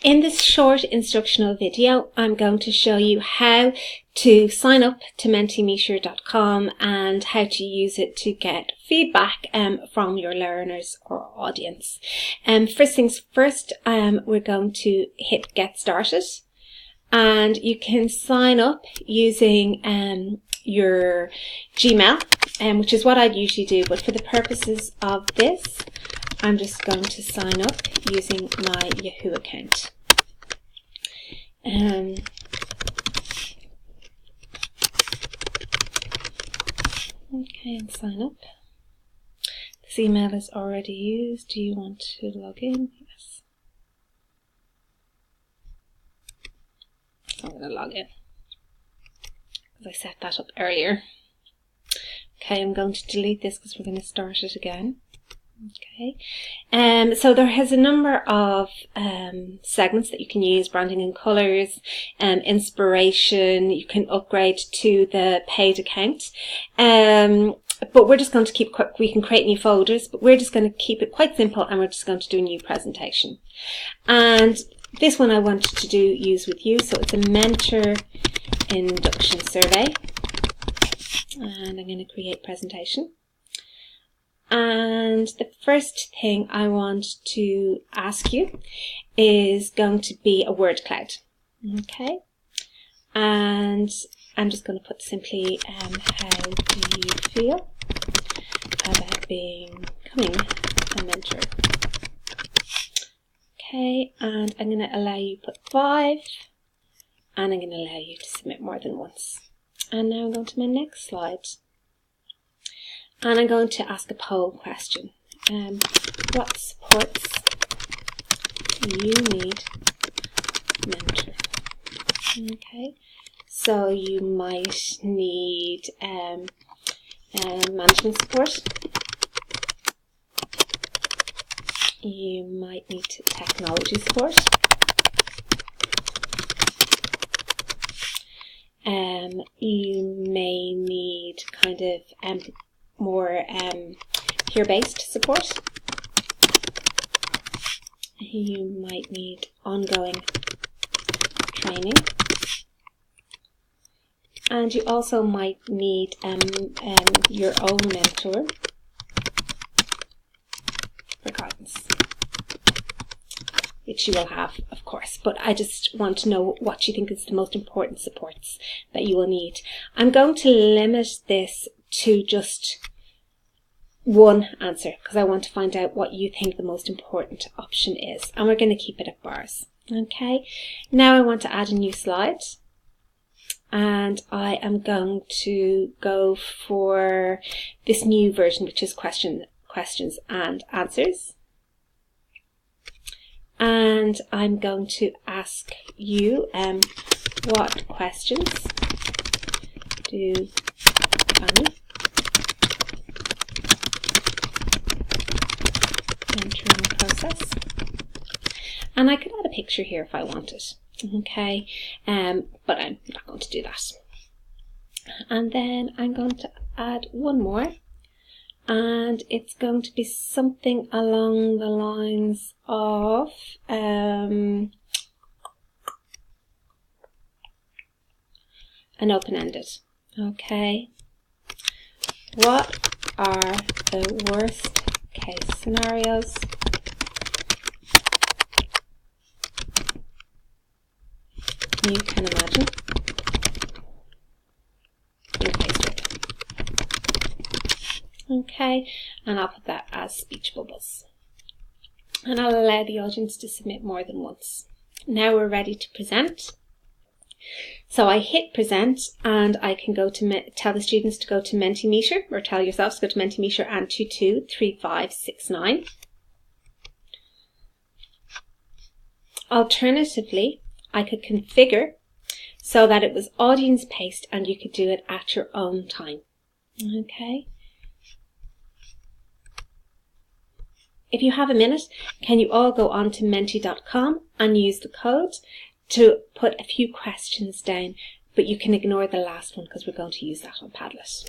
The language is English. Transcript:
In this short instructional video, I'm going to show you how to sign up to Mentimeter.com and how to use it to get feedback from your learners or audience. First things first, we're going to hit Get Started, and you can sign up using your Gmail, which is what I'd usually do, but for the purposes of this, I'm just going to sign up using my Yahoo account. Okay, and sign up. This email is already used. Do you want to log in? Yes. I'm going to log in because I set that up earlier. Okay, I'm going to delete this because we're going to start it again. Okay, so there has a number of segments that you can use: branding and colors, inspiration. You can upgrade to the paid account, but we're just going to keep quick. We can create new folders, but we're just going to keep it quite simple, and we're just going to do a new presentation. And this one I wanted to use with you, so it's a mentor induction survey, and I'm going to create presentation. And the first thing I want to ask you is going to be a word cloud. Okay, and I'm just going to put simply how do you feel about becoming a mentor? Okay, and I'm going to allow you to put 5, and I'm going to allow you to submit more than once. And now I'm going to my next slide. And I'm going to ask a poll question. What supports you need mentor? Okay, so you might need management support. You might need technology support. You may need kind of more peer-based support. You might need ongoing training, and you also might need your own mentor for guidance, which you will have, of course, but I just want to know what you think is the most important supports that you will need. I'm going to limit this to just one answer because I want to find out what you think the most important option is, and we're going to keep it at bars. Okay, now I want to add a new slide, and I am going to go for this new version, which is questions and answers. And I'm going to ask you what questions do Annie mentoring process? And I could add a picture here if I wanted. Okay, but I'm not going to do that. And then I'm going to add one more, and it's going to be something along the lines of an open-ended. Okay, what are the worst case scenarios you can imagine you're faced with? Okay, and I'll put that as speech bubbles, and I'll allow the audience to submit more than once. Now we're ready to present. So I hit present, and I can go to tell the students to go to Mentimeter, or tell yourselves to go to Mentimeter and 223569. Alternatively, I could configure so that it was audience paced and you could do it at your own time. Okay. If you have a minute, can you all go on to menti.com and use the code to put a few questions down, but you can ignore the last one because we're going to use that on Padlet.